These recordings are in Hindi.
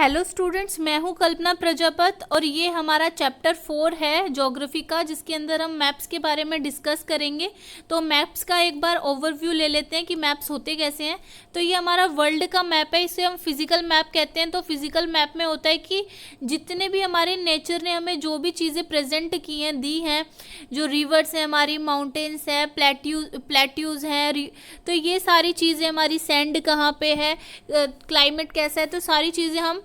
हेलो स्टूडेंट्स, मैं हूं कल्पना प्रजापत और ये हमारा चैप्टर 4 है ज्योग्राफी का, जिसके अंदर हम मैप्स के बारे में डिस्कस करेंगे। तो मैप्स का एक बार ओवरव्यू ले लेते हैं कि मैप्स होते कैसे हैं। तो ये हमारा वर्ल्ड का मैप है, इसे हम फिजिकल मैप कहते हैं। तो फिजिकल मैप में होता है कि जितने भी हमारे नेचर ने हमें जो भी चीज़ें प्रेजेंट की हैं, दी हैं, जो रिवर्स हैं हमारी, माउंटेन्स हैं, प्लेट्यूज़ हैं, तो ये सारी चीज़ें हमारी, सैंड कहाँ पे है, क्लाइमेट कैसा है, तो सारी चीज़ें हम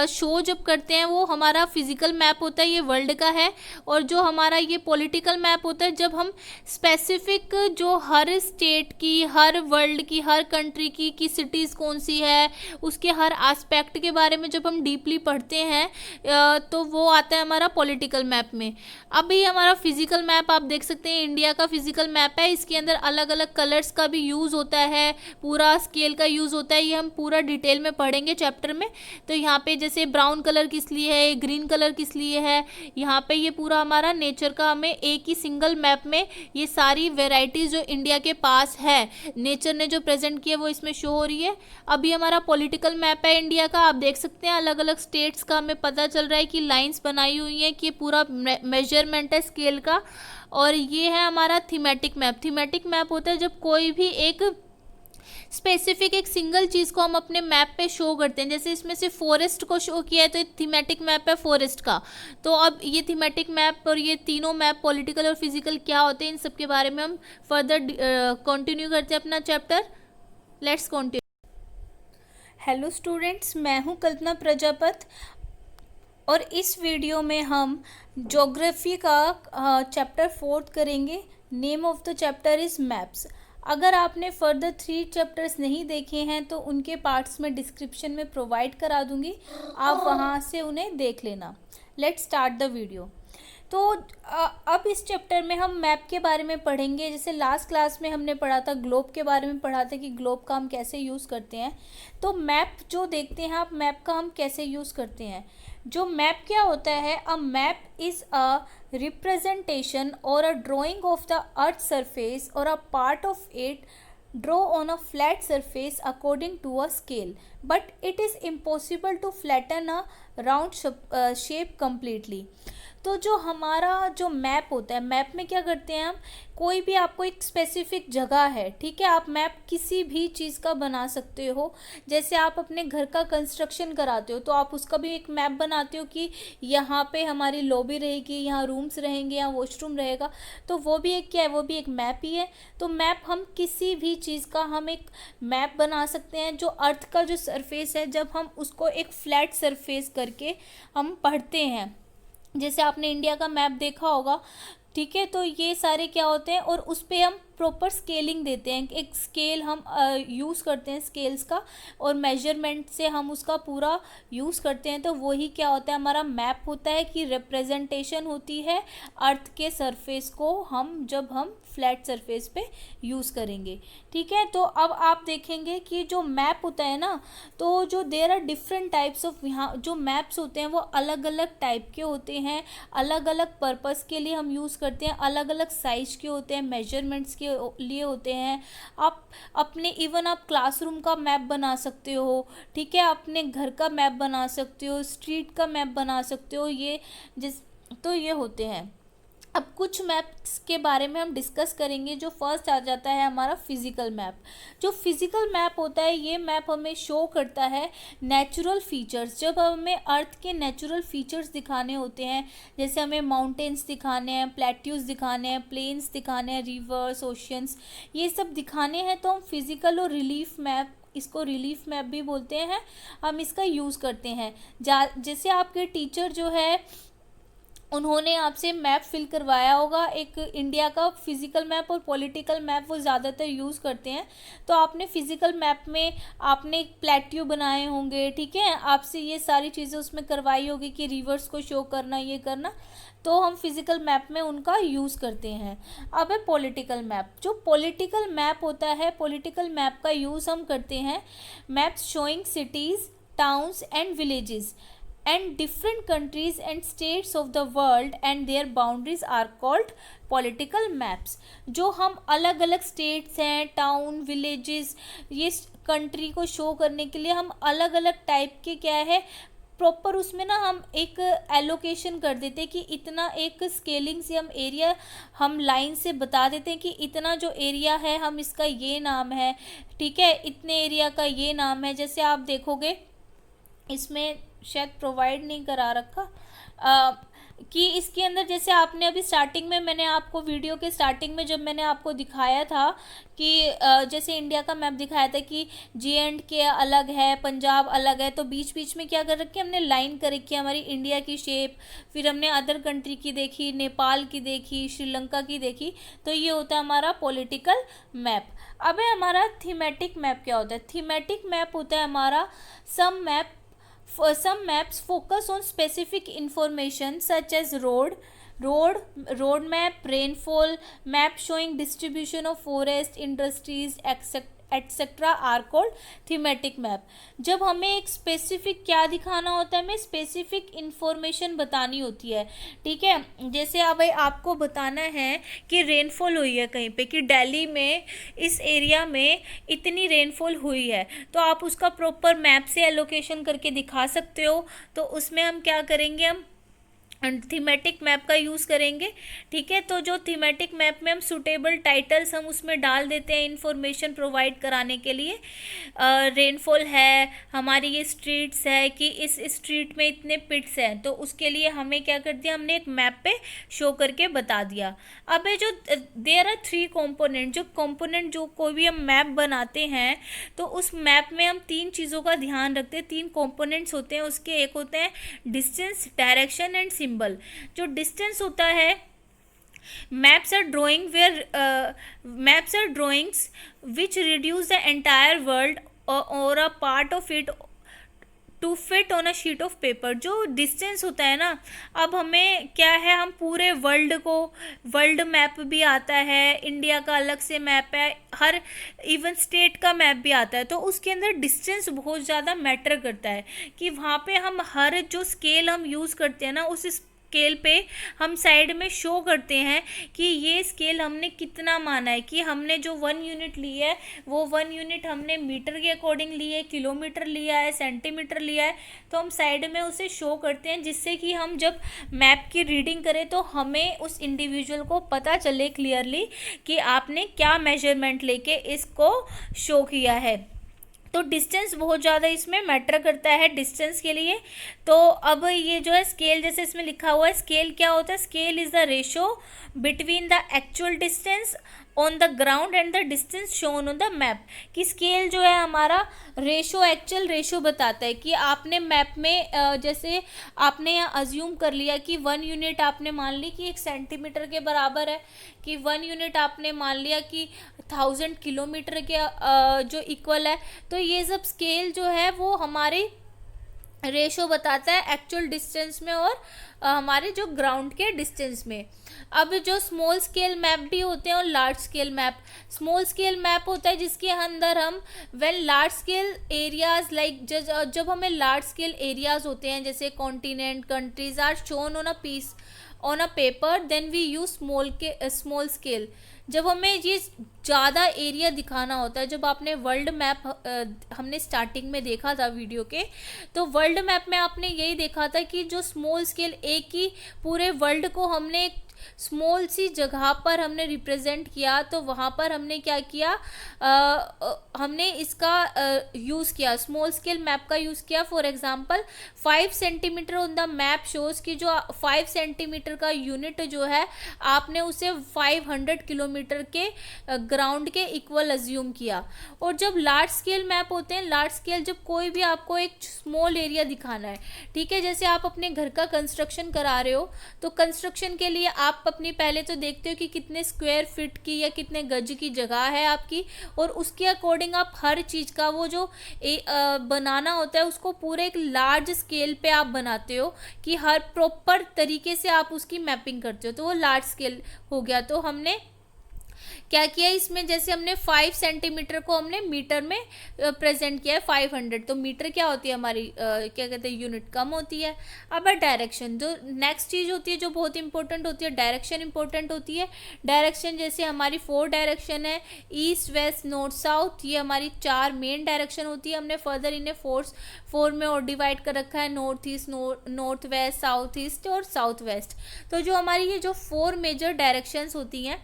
शो जब करते हैं वो हमारा फिजिकल मैप होता है, ये वर्ल्ड का है। और जो हमारा ये पॉलिटिकल मैप होता है, जब हम स्पेसिफिक जो हर स्टेट की, हर वर्ल्ड की, हर कंट्री की सिटीज़ कौन सी है, उसके हर एस्पेक्ट के बारे में जब हम डीपली पढ़ते हैं तो वो आता है हमारा पॉलिटिकल मैप में। अभी हमारा फिजिकल मैप आप देख सकते हैं, इंडिया का फिजिकल मैप है। इसके अंदर अलग अलग कलर्स का भी यूज़ होता है, पूरा स्केल का यूज़ होता है। ये हम पूरा डिटेल में पढ़ेंगे चैप्टर में। तो यहाँ पे जैसे ब्राउन कलर किस लिए है, ग्रीन कलर किस लिए है, यहाँ पे ये पूरा हमारा नेचर का, हमें एक ही सिंगल मैप में ये सारी वेराइटीज़ जो इंडिया के पास है, नेचर ने जो प्रेजेंट किया वो इसमें शो हो रही है। अभी हमारा पॉलिटिकल मैप है इंडिया का, आप देख सकते हैं अलग अलग स्टेट्स का हमें पता चल रहा है कि लाइंस बनाई हुई हैं, कि पूरा मेजरमेंट है स्केल का। और ये है हमारा थीमेटिक मैप। थीमेटिक मैप होता है जब कोई भी एक स्पेसिफिक एक सिंगल चीज़ को हम अपने मैप पे शो करते हैं। जैसे इसमें से फॉरेस्ट को शो किया है तो ये थीमेटिक मैप है फॉरेस्ट का। तो अब ये थीमेटिक मैप और ये तीनों मैप, पॉलिटिकल और फिजिकल, क्या होते हैं, इन सब के बारे में हम फर्दर कंटिन्यू करते हैं अपना chapter. Let's continue. Hello students, मैं हूँ कल्पना प्रजापत और इस वीडियो में हम ज्योग्राफी का चैप्टर 4 करेंगे। Name of the chapter is maps. अगर आपने फर्दर 3 चैप्टर्स नहीं देखे हैं तो उनके पार्ट्स में डिस्क्रिप्शन में प्रोवाइड करा दूंगी, आप वहाँ से उन्हें देख लेना। Let's start the video. तो अब इस चैप्टर में हम मैप के बारे में पढ़ेंगे। जैसे लास्ट क्लास में हमने पढ़ा था, ग्लोब के बारे में पढ़ा था कि ग्लोब का हम कैसे यूज़ करते हैं। तो मैप जो देखते हैं आप, मैप का हम कैसे यूज़ करते हैं। जो मैप क्या होता है, a map is a representation or a drawing of the earth surface or a part of it draw on a flat surface according to a scale, but it is impossible to flatten a round shape completely. तो जो हमारा जो मैप होता है, मैप में क्या करते हैं हम, कोई भी आपको एक स्पेसिफिक जगह है, ठीक है, आप मैप किसी भी चीज़ का बना सकते हो। जैसे आप अपने घर का कंस्ट्रक्शन कराते हो तो आप उसका भी एक मैप बनाते हो कि यहाँ पे हमारी लॉबी रहेगी, यहाँ रूम्स रहेंगे, यहाँ वॉशरूम रहेगा। तो वो भी एक क्या है, वो भी एक मैप ही है। तो मैप, हम किसी भी चीज़ का हम एक मैप बना सकते हैं। जो अर्थ का जो सरफेस है, जब हम उसको एक फ्लैट सरफेस करके हम पढ़ते हैं, जैसे आपने इंडिया का मैप देखा होगा, ठीक है, तो ये सारे क्या होते हैं, और उस पर हम प्रॉपर स्केलिंग देते हैं। एक स्केल हम यूज़ करते हैं स्केल्स का, और मेजरमेंट से हम उसका पूरा यूज़ करते हैं। तो वही क्या होता है, हमारा मैप होता है कि रिप्रेजेंटेशन होती है अर्थ के सरफेस को, हम जब हम फ्लैट सरफेस पे यूज़ करेंगे, ठीक है। तो अब आप देखेंगे कि जो मैप होता है ना, तो जो there are different types of, यहाँ जो मैप्स होते हैं वो अलग अलग टाइप के होते हैं, अलग अलग पर्पस के लिए हम यूज़ करते हैं, अलग अलग साइज के होते हैं, मेजरमेंट्स के लिए होते हैं। आप अपने इवन आप क्लासरूम का मैप बना सकते हो, ठीक है, अपने घर का मैप बना सकते हो, स्ट्रीट का मैप बना सकते हो, ये तो ये होते हैं। अब कुछ मैप्स के बारे में हम डिस्कस करेंगे। जो फर्स्ट आ जाता है हमारा फिज़िकल मैप। जो फिज़िकल मैप होता है, ये मैप हमें शो करता है नेचुरल फीचर्स। जब हमें अर्थ के नेचुरल फीचर्स दिखाने होते हैं, जैसे हमें माउंटेन्स दिखाने हैं, प्लेट्यूज दिखाने हैं, प्लेन्स दिखाने हैं, रिवर्स, ओशियंस, ये सब दिखाने हैं, तो हम फिज़िकल और रिलीफ मैप, इसको रिलीफ मैप भी बोलते हैं, हम इसका यूज़ करते हैं। जैसे आपके टीचर जो है, उन्होंने आपसे मैप फिल करवाया होगा, एक इंडिया का फिज़िकल मैप और पॉलिटिकल मैप वो ज़्यादातर यूज़ करते हैं। तो आपने फिज़िकल मैप में आपने एक प्लेट्यू बनाए होंगे, ठीक है, आपसे ये सारी चीज़ें उसमें करवाई होगी कि रिवर्स को शो करना, ये करना, तो हम फिज़िकल मैप में उनका यूज़ करते हैं। अब है पॉलिटिकल मैप। जो पॉलिटिकल मैप होता है, पॉलिटिकल मैप का यूज़ हम करते हैं maps showing cities, towns and villages and different countries and states of the world and their boundaries are called political maps। जो हम अलग अलग स्टेट्स हैं, टाउन, विलेजेस, ये कंट्री को शो करने के लिए हम अलग अलग टाइप के क्या है प्रॉपर उसमें ना हम एक एलोकेशन कर देते हैं कि इतना, एक स्केलिंग से हम एरिया हम लाइन से बता देते हैं कि इतना जो एरिया है हम इसका ये नाम है, ठीक है, इतने एरिया का ये नाम है। जैसे आप देखोगे इसमें शायद प्रोवाइड नहीं करा रखा कि इसके अंदर, जैसे आपने अभी स्टार्टिंग में, मैंने आपको वीडियो के स्टार्टिंग में जब मैंने आपको दिखाया था कि जैसे इंडिया का मैप दिखाया था कि J&K अलग है, पंजाब अलग है, तो बीच बीच में क्या कर रखी है हमने, लाइन कर रखी है हमारी इंडिया की शेप। फिर हमने अदर कंट्री की देखी, नेपाल की देखी, श्रीलंका की देखी। तो ये होता है हमारा पॉलिटिकल मैप। अब है हमारा थीमेटिक मैप। क्या होता है थीमेटिक मैप? होता है हमारा some maps focus on specific information such as road map, rainfall map showing distribution of forest, industries, etc. are called thematic map। जब हमें एक स्पेसिफिक क्या दिखाना होता है, हमें स्पेसिफिक इंफॉर्मेशन बतानी होती है, ठीक है। जैसे अब आपको बताना है कि रेनफॉल हुई है कहीं पे, कि दिल्ली में इस एरिया में इतनी रेनफॉल हुई है, तो आप उसका प्रॉपर मैप से एलोकेशन करके दिखा सकते हो। तो उसमें हम क्या करेंगे, हम थीमेटिक मैप का यूज़ करेंगे, ठीक है। तो जो थीमेटिक मैप में हम सूटेबल टाइटल्स हम उसमें डाल देते हैं इंफॉर्मेशन प्रोवाइड कराने के लिए। रेनफॉल है, हमारी ये स्ट्रीट्स है कि इस स्ट्रीट में इतने पिट्स हैं, तो उसके लिए हमें क्या कर दिया, हमने एक मैप पे शो करके बता दिया। अब ये जो देयर आर 3 कंपोनेंट, जो कंपोनेंट जो कोई भी हम मैप बनाते हैं तो उस मैप में हम 3 चीज़ों का ध्यान रखते हैं। 3 कंपोनेंट्स होते हैं उसके। एक होते हैं डिस्टेंस, डायरेक्शन एंड सिंबल। जो डिस्टेंस होता है, maps are drawings which reduce the entire world or a part of it to fit on a sheet of paper. जो डिस्टेंस होता है ना, अब हमें क्या है, हम पूरे वर्ल्ड को, वर्ल्ड मैप भी आता है, इंडिया का अलग से मैप है, हर इवन स्टेट का मैप भी आता है। तो उसके अंदर डिस्टेंस बहुत ज़्यादा मैटर करता है कि वहाँ पे हम हर जो स्केल हम यूज़ करते हैं ना, उस स्केल पे हम साइड में शो करते हैं कि ये स्केल हमने कितना माना है, कि हमने जो 1 यूनिट ली है वो 1 यूनिट हमने मीटर के अकॉर्डिंग ली है, किलोमीटर लिया है, सेंटीमीटर लिया है। तो हम साइड में उसे शो करते हैं, जिससे कि हम जब मैप की रीडिंग करें तो हमें उस इंडिविजुअल को पता चले क्लियरली कि आपने क्या मेजरमेंट लेके इसको शो किया है। तो डिस्टेंस बहुत ज़्यादा इसमें मैटर करता है डिस्टेंस के लिए। तो अब ये जो है स्केल, जैसे इसमें लिखा हुआ है, स्केल क्या होता है, scale is the ratio between the actual distance on the ground and the distance shown on the map. कि स्केल जो है हमारा रेशो, एक्चुअल रेशो बताता है कि आपने मैप में जैसे आपने यहाँ अज्यूम कर लिया कि 1 यूनिट आपने मान ली कि 1 सेंटीमीटर के बराबर है, कि 1 यूनिट आपने मान लिया कि 1000 किलोमीटर के जो इक्वल है। तो ये सब स्केल जो है वो हमारे रेशो बताता है एक्चुअल डिस्टेंस में और हमारे जो ग्राउंड के डिस्टेंस में। अब जो स्मॉल स्केल मैप भी होते हैं और large scale map. Small scale map होता है जिसके अंदर हम when large scale areas like जब हमें लार्ज स्केल एरियाज होते हैं, जैसे continent, countries are shown on a piece on a paper, then we use small scale. जब हमें ये ज़्यादा एरिया दिखाना होता है, जब आपने वर्ल्ड मैप हमने स्टार्टिंग में देखा था वीडियो के, तो वर्ल्ड मैप में आपने यही देखा था कि जो स्मॉल स्केल, एक ही पूरे वर्ल्ड को हमने एक स्मॉल सी जगह पर हमने रिप्रेजेंट किया, तो वहाँ पर हमने क्या किया, हमने इसका यूज़ किया, स्मॉल स्केल मैप का यूज़ किया। For example 5 centimetre on the map shows की जो 5 सेंटीमीटर का यूनिट जो है आपने उसे 500 किलोमीटर के ग्राउंड के इक्वल अज्यूम किया। और जब लार्ज स्केल मैप होते हैं, लार्ज स्केल जब कोई भी आपको एक स्मॉल एरिया दिखाना है, ठीक है, जैसे आप अपने घर का कंस्ट्रक्शन करा रहे हो, तो कंस्ट्रक्शन के लिए आप अपनी पहले तो देखते हो कि कितने स्क्वायर फीट की या कितने गज की जगह है आपकी, और उसके अकॉर्डिंग आप हर चीज़ का वो जो बनाना होता है उसको पूरे एक लार्ज स्केल पे आप बनाते हो कि हर प्रॉपर तरीके से आप उसकी मैपिंग करते हो, तो वो लार्ज स्केल हो गया। तो हमने क्या किया इसमें, जैसे हमने 5 सेंटीमीटर को हमने मीटर में प्रेजेंट किया है 500, तो मीटर क्या होती है हमारी क्या कहते हैं यूनिट कम होती है। अब है डायरेक्शन, जो नेक्स्ट चीज़ होती है जो बहुत इंपॉर्टेंट होती है, डायरेक्शन इंपॉर्टेंट होती है। डायरेक्शन जैसे हमारी 4 डायरेक्शन है, ईस्ट वेस्ट नॉर्थ साउथ, ये हमारी 4 मेन डायरेक्शन होती है। हमने फर्दर इन्हें फोर में और डिवाइड कर रखा है, north east, north west, south east और साउथ वेस्ट। तो जो हमारी ये जो 4 मेजर डायरेक्शंस होती हैं,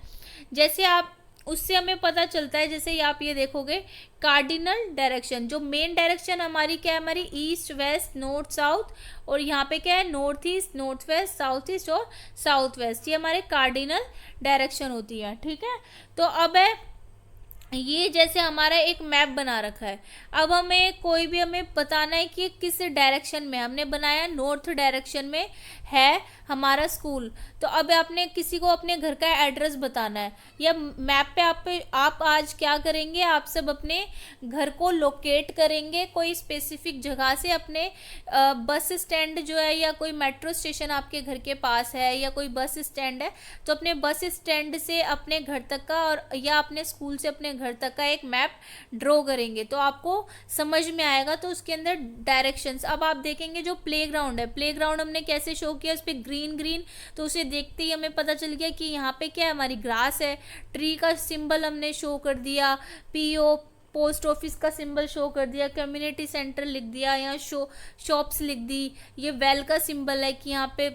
जैसे आप उससे हमें पता चलता है, जैसे आप ये देखोगे कार्डिनल डायरेक्शन, जो मेन डायरेक्शन हमारी क्या है, हमारी ईस्ट वेस्ट नॉर्थ साउथ, और यहाँ पे क्या है north east north west south east और साउथ वेस्ट, ये हमारे कार्डिनल डायरेक्शन होती है। ठीक है, तो अब है ये जैसे हमारा एक मैप बना रखा है। अब हमें कोई भी हमें बताना है कि किस डायरेक्शन में, हमने बनाया नॉर्थ डायरेक्शन में है हमारा स्कूल, तो अब आपने किसी को अपने घर का एड्रेस बताना है, या मैप पे आप आज क्या करेंगे, आप सब अपने घर को लोकेट करेंगे कोई स्पेसिफिक जगह से, अपने बस स्टैंड जो है या कोई मेट्रो स्टेशन आपके घर के पास है या कोई बस स्टैंड है, तो अपने बस स्टैंड से अपने घर तक का और या अपने स्कूल से अपने घर तक का एक मैप ड्रॉ करेंगे, तो आपको समझ में आएगा। तो उसके अंदर डायरेक्शंस, अब आप देखेंगे जो प्लेग्राउंड है, प्लेग्राउंड हमने कैसे शो किया, उस पर ग्रीन, तो उसे देखते ही हमें पता चल गया कि यहाँ पे क्या है, हमारी ग्रास है। ट्री का सिंबल हमने शो कर दिया, पीओ पोस्ट ऑफिस का सिंबल शो कर दिया, कम्युनिटी सेंटर लिख दिया, यहाँ शॉप्स लिख दी, ये वेल का सिंबल है कि यहाँ पे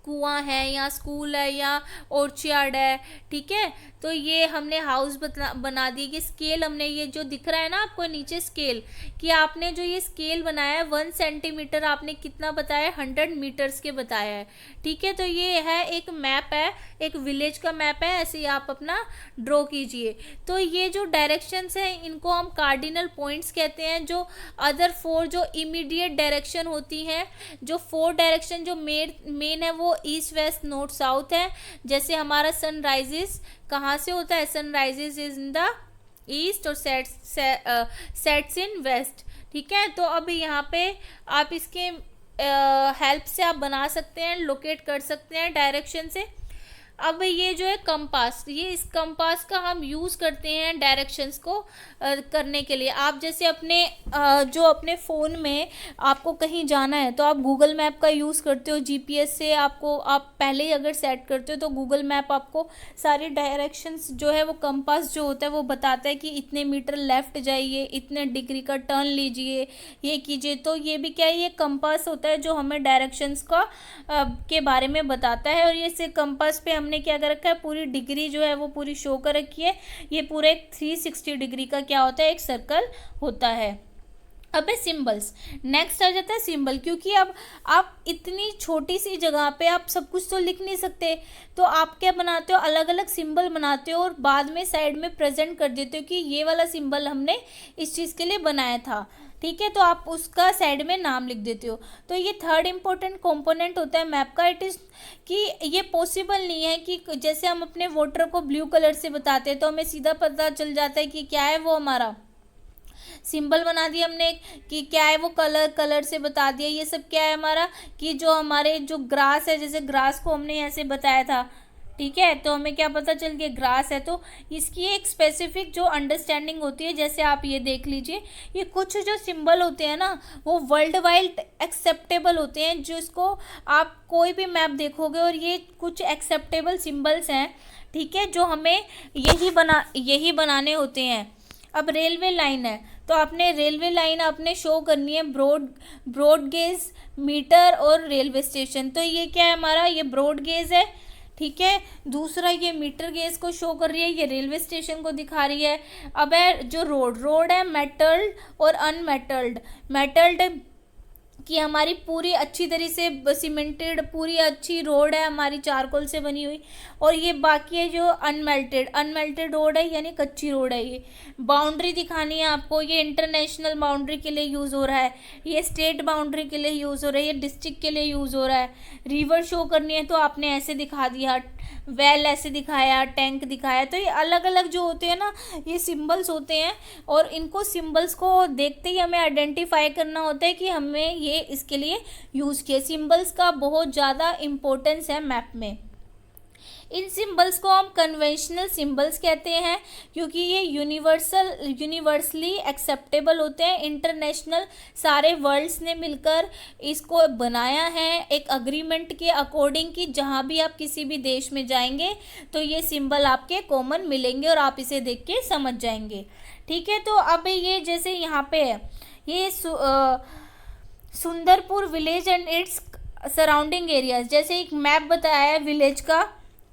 कुआं है या स्कूल है या ऑर्चर्ड है। ठीक है, तो ये हमने हाउस बना दी। कि स्केल हमने ये जो दिख रहा है ना आपको नीचे स्केल, कि आपने जो ये स्केल बनाया है 1 सेंटीमीटर आपने कितना बताया, 100 मीटर्स के बताया है। ठीक है, तो ये है एक मैप है, एक विलेज का मैप है, ऐसे ही आप अपना ड्रॉ कीजिए। तो ये जो डायरेक्शंस हैं इनको हम कार्डिनल पॉइंट्स कहते हैं। जो अदर 4 जो इमीडिएट डायरेक्शन होती हैं, जो 4 डायरेक्शन जो मेन है वो ईस्ट वेस्ट नॉर्थ साउथ है। जैसे हमारा सनराइजेस कहाँ से होता है, sunrises is in the east और सेट्स इन वेस्ट। ठीक है, तो अब यहाँ पे आप इसके हेल्प से आप बना सकते हैं, लोकेट कर सकते हैं डायरेक्शन से। अब ये जो है कंपास, ये इस कंपास का हम यूज़ करते हैं डायरेक्शंस को करने के लिए। आप जैसे अपने जो अपने फ़ोन में आपको कहीं जाना है तो आप गूगल मैप का यूज़ करते हो, जीपीएस से आपको आप पहले ही अगर सेट करते हो तो गूगल मैप आपको सारी डायरेक्शंस जो है वो कंपास जो होता है वो बताता है कि इतने मीटर लेफ़्ट जाइए, इतने डिग्री का टर्न लीजिए, ये कीजिए। तो ये भी क्या है, ये कंपास होता है जो हमें डायरेक्शंस का के बारे में बताता है। और ये से कंपास पे हमने क्या कर रखा है, पूरी डिग्री जो है वो पूरी शो कर रखी है। ये पूरे 360 डिग्री का क्या होता है, एक सर्कल होता है। अब है सिंबल्स, नेक्स्ट आ जाता है सिंबल, क्योंकि अब आप इतनी छोटी सी जगह पे आप सब कुछ तो लिख नहीं सकते, तो आप क्या बनाते हो, अलग अलग सिंबल बनाते हो और बाद में साइड में प्रेजेंट कर देते हो कि ये वाला सिंबल हमने इस चीज़ के लिए बनाया था। ठीक है, तो आप उसका साइड में नाम लिख देते हो। तो ये थर्ड इम्पोर्टेंट कंपोनेंट होता है मैप का। इट इज़ कि ये पॉसिबल नहीं है कि जैसे हम अपने वाटर को ब्लू कलर से बताते हैं तो हमें सीधा पता चल जाता है कि क्या है, वो हमारा सिंबल बना दिया हमने कि क्या है वो कलर से बता दिया। ये सब क्या है हमारा, कि जो हमारे जो ग्रास है, जैसे ग्रास को हमने ऐसे बताया था। ठीक है, तो हमें क्या पता चल गया ग्रास है, तो इसकी एक स्पेसिफिक जो अंडरस्टैंडिंग होती है। जैसे आप ये देख लीजिए, ये कुछ जो सिंबल होते हैं ना वो वर्ल्ड वाइड एक्सेप्टेबल होते हैं, जिसको आप कोई भी मैप देखोगे और ये कुछ एक्सेप्टेबल सिंबल्स हैं। ठीक है, जो हमें यही बनाने होते हैं। अब रेलवे लाइन है तो आपने रेलवे लाइन आपने शो करनी है, ब्रॉड गेज मीटर और रेलवे स्टेशन। तो ये क्या है हमारा, ये ब्रॉड गेज है। ठीक है, दूसरा ये मीटर गेज को शो कर रही है, ये रेलवे स्टेशन को दिखा रही है। अब है जो रोड है मेटल्ड और अनमेटल्ड। मेटल्ड कि हमारी पूरी अच्छी तरह से सीमेंटेड पूरी अच्छी रोड है हमारी चारकोल से बनी हुई, और ये बाकी है जो अनमेल्टेड रोड है यानी कच्ची रोड है। ये बाउंड्री दिखानी है आपको, ये इंटरनेशनल बाउंड्री के लिए यूज़ हो रहा है, ये स्टेट बाउंड्री के लिए यूज़ हो रहा है, ये डिस्ट्रिक्ट के लिए यूज़ हो रहा है। रिवर शो करनी है तो आपने ऐसे दिखा दिया, वेल ऐसे दिखाया, टैंक दिखाया। तो ये अलग अलग जो होते हैं ना ये सिंबल्स होते हैं, और इनको सिंबल्स को देखते ही हमें आइडेंटिफाई करना होता है कि हमें ये इसके लिए यूज़ किए। सिंबल्स का बहुत ज़्यादा इम्पोर्टेंस है मैप में। इन सिंबल्स को हम कन्वेंशनल सिंबल्स कहते हैं क्योंकि ये यूनिवर्सली एक्सेप्टेबल होते हैं। इंटरनेशनल सारे वर्ल्ड्स ने मिलकर इसको बनाया है एक अग्रीमेंट के अकॉर्डिंग कि जहाँ भी आप किसी भी देश में जाएंगे तो ये सिंबल आपके कॉमन मिलेंगे और आप इसे देख के समझ जाएंगे। ठीक है, तो अब ये जैसे यहाँ पे है, ये Sundarpur village and its surrounding areas, जैसे एक मैप बताया है विलेज का,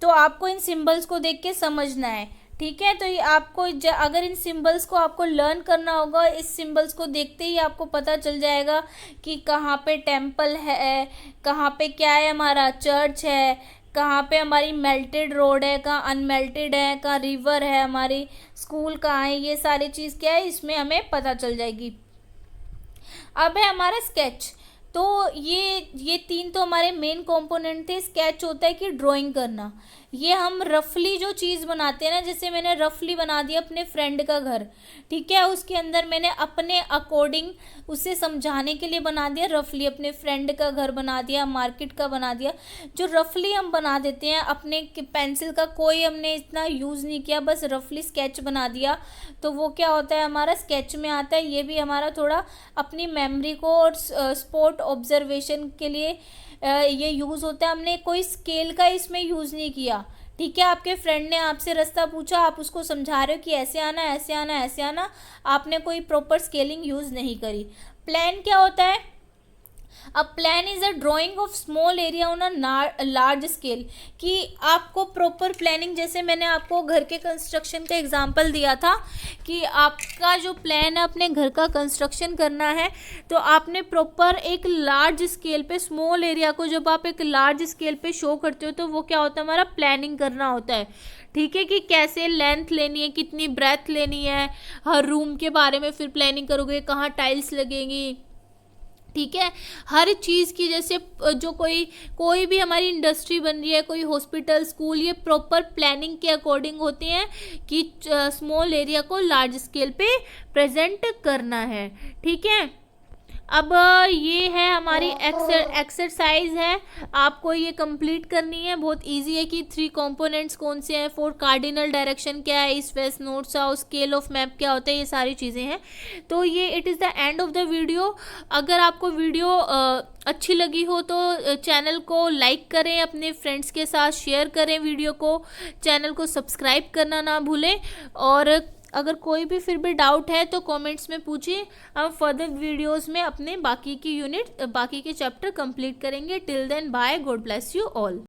तो आपको इन सिंबल्स को देख के समझना है। ठीक है, तो ये आपको अगर इन सिंबल्स को आपको लर्न करना होगा, इस सिंबल्स को देखते ही आपको पता चल जाएगा कि कहाँ पे टेम्पल है, कहाँ पे क्या है, हमारा चर्च है, कहाँ पे हमारी मेल्टेड रोड है, कहाँ अनमेल्टेड है, कहाँ रिवर है, हमारी स्कूल कहाँ है, ये सारी चीज़ क्या है इसमें हमें पता चल जाएगी। अब है हमारा स्केच। तो ये तीन तो हमारे मेन कंपोनेंट थे। स्केच होता है कि ड्राइंग करना, ये हम रफली जो चीज़ बनाते हैं ना, जैसे मैंने रफली बना दिया अपने फ्रेंड का घर, ठीक है, उसके अंदर मैंने अपने अकॉर्डिंग उसे समझाने के लिए बना दिया, रफली अपने फ्रेंड का घर बना दिया, मार्केट का बना दिया। जो रफली हम बना देते हैं, अपने पेंसिल का कोई हमने इतना यूज़ नहीं किया, बस रफली स्केच बना दिया, तो वो क्या होता है हमारा स्केच में आता है। ये भी हमारा थोड़ा अपनी मेमोरी को और स्पॉट ऑब्जर्वेशन के लिए ये यूज़ होता है। हमने कोई स्केल का इसमें यूज़ नहीं किया। ठीक है, आपके फ्रेंड ने आपसे रास्ता पूछा, आप उसको समझा रहे हो कि ऐसे आना, ऐसे आना, ऐसे आना, आपने कोई प्रॉपर स्केलिंग यूज़ नहीं करी। प्लान क्या होता है? A plan is a drawing of small area on a large scale, कि आपको प्रॉपर प्लानिंग, जैसे मैंने आपको घर के कंस्ट्रक्शन का एग्जांपल दिया था कि आपका जो प्लान है अपने घर का कंस्ट्रक्शन करना है, तो आपने प्रॉपर एक लार्ज स्केल पे, स्मॉल एरिया को जब आप एक लार्ज स्केल पे शो करते हो तो वो क्या होता है, हमारा प्लानिंग करना होता है। ठीक है, कि कैसे लेंथ लेनी है, कितनी ब्रेथ लेनी है, हर रूम के बारे में फिर प्लानिंग करोगे, कहाँ टाइल्स लगेंगी। ठीक है, हर चीज़ की, जैसे जो कोई भी हमारी इंडस्ट्री बन रही है, कोई हॉस्पिटल, स्कूल, ये प्रॉपर प्लानिंग के अकॉर्डिंग होते हैं कि स्मॉल एरिया को लार्ज स्केल पे प्रेजेंट करना है। ठीक है, अब ये है हमारी एक्सरसाइज है, आपको ये कंप्लीट करनी है। बहुत इजी है कि 3 कंपोनेंट्स कौन से हैं, 4 कार्डिनल डायरेक्शन क्या है, east west north south, scale of map क्या होता है, ये सारी चीज़ें हैं। तो ये it is the end of the video. अगर आपको वीडियो अच्छी लगी हो तो चैनल को लाइक करें, अपने फ्रेंड्स के साथ शेयर करें वीडियो को, चैनल को सब्सक्राइब करना ना भूलें, और अगर कोई भी फिर भी डाउट है तो कमेंट्स में पूछिए। हम फर्दर वीडियोस में अपने बाकी की यूनिट, बाकी के चैप्टर कंप्लीट करेंगे। Till then bye, god bless you all.